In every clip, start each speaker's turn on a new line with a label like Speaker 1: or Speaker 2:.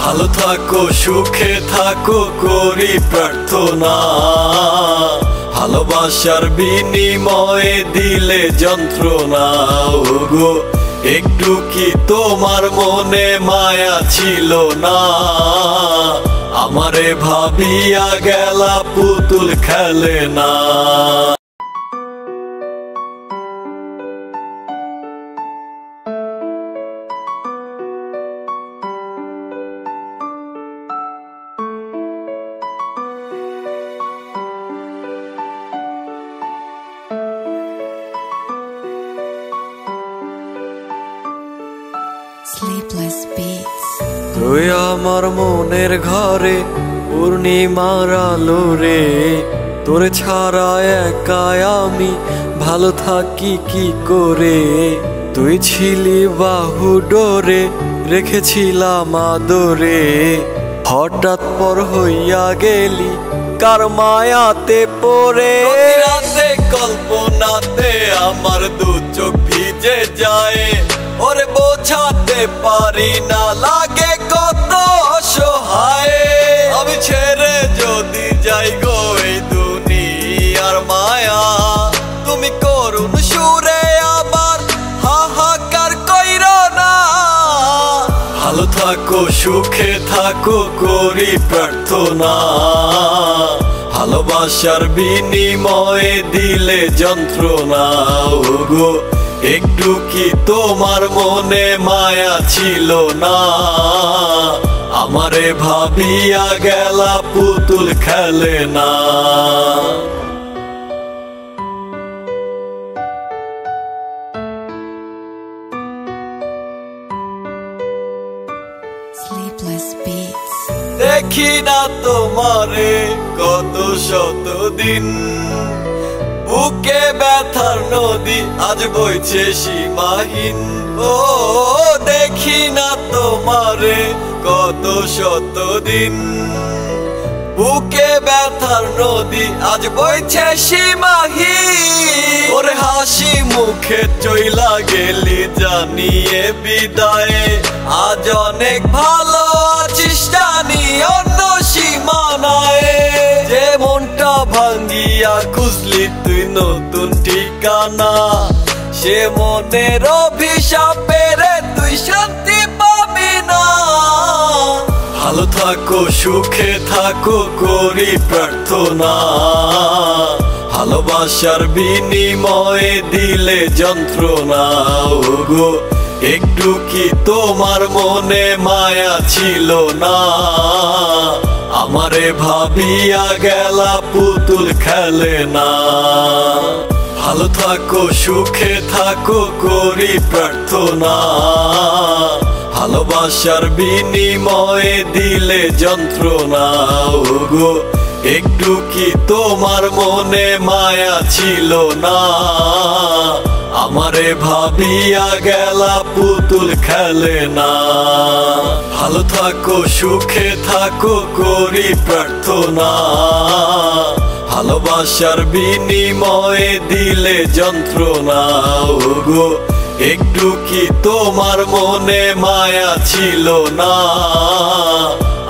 Speaker 1: ভালো থাকো সুখে থাকো করি প্রার্থনা, ভালোবাসার বিনিময়ে দিলে যন্ত্রণা। ওগো একটু কি তোমার মনে মায়া ছিল না? আমারে ভাবিয়া গেলা পুতুল খেলে না।
Speaker 2: Sleepless Beats.
Speaker 1: তুই আমার মনের ঘরে পূর্ণিমার আলো রে, তোর ছাড়া একা আমি ভালো থাকি কি করে? তুই ছিলি বাহু ডোরে রেখেছিলাম আদরে, হঠাৎ পর হইয়া গেলি কার মায়াতে পড়ে। রাতে কল্পনাতে আমার দু চোখ ভিজে যায়, ওরে বোঝাতে পারি না লাগে কত অসহায়। আমি ছেড়ে যদি যাই গো এই দুনিয়ার মায়া, তুমি করুণ সুরে আবার হাহাকার কইরো না। ভালো থাকো সুখে থাকো করি প্রার্থনা, ভালোবাসার বিনিময়ে দিলে যন্ত্রণা। ওগো একটু কি তোমার মনে মায়া ছিল না? আমারে ভাবিয়া গেলা পুতুল খেলে না।
Speaker 2: Sleepless Beats.
Speaker 1: দেখি না তোমারে কত শতদিন, বুকে ব্যথার নদী আজ বইছে সীমাহীন। ও দেখি না তোমারে কত শতদিন, বুকে ব্যথার নদী আজ বইছে সীমাহীন। ওরে হাসি মুখে চইলা গেলি জানিয়ে বিদায়, আজ অনেক ভালো আছিস জানি অন্য সীমানায়। যে মনটা ভাঙ্গিয়া খুঁজলি তুই নতুন ঠিকানা, সে মনের অভিশাপের তুই শান্তি পাবি না। ভালো থাকো সুখে থাকো করি প্রার্থনা, ভালোবাসার বিনিময়ে দিলে যন্ত্রণা। ওগো একটু কি তোমার মনে মায়া ছিল না? আমারে ভাবিয়া গেলা পুতুল খেলে না। ভালো থাকো সুখে থাকো করি প্রার্থনা, ভালোবাসার বিনিময়ে দিলে যন্ত্রণা। ওগো একটু কি তোমার মনে মায়া ছিল না? আমারে ভাবিয়া গেলা পুতুল খেলে না। ভালো থাকো সুখে থাকো করি প্রার্থনা, ভালোবাসার বিনিময়ে দিলে যন্ত্রণা। ওগো একটু কি তোমার মনে মায়া ছিল না?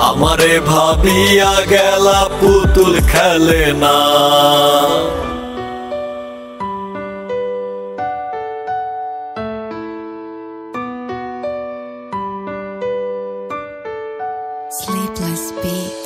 Speaker 1: আমারে ভাবিয়া গেলা পুতুল খেলে না।
Speaker 2: Sleepless Beats.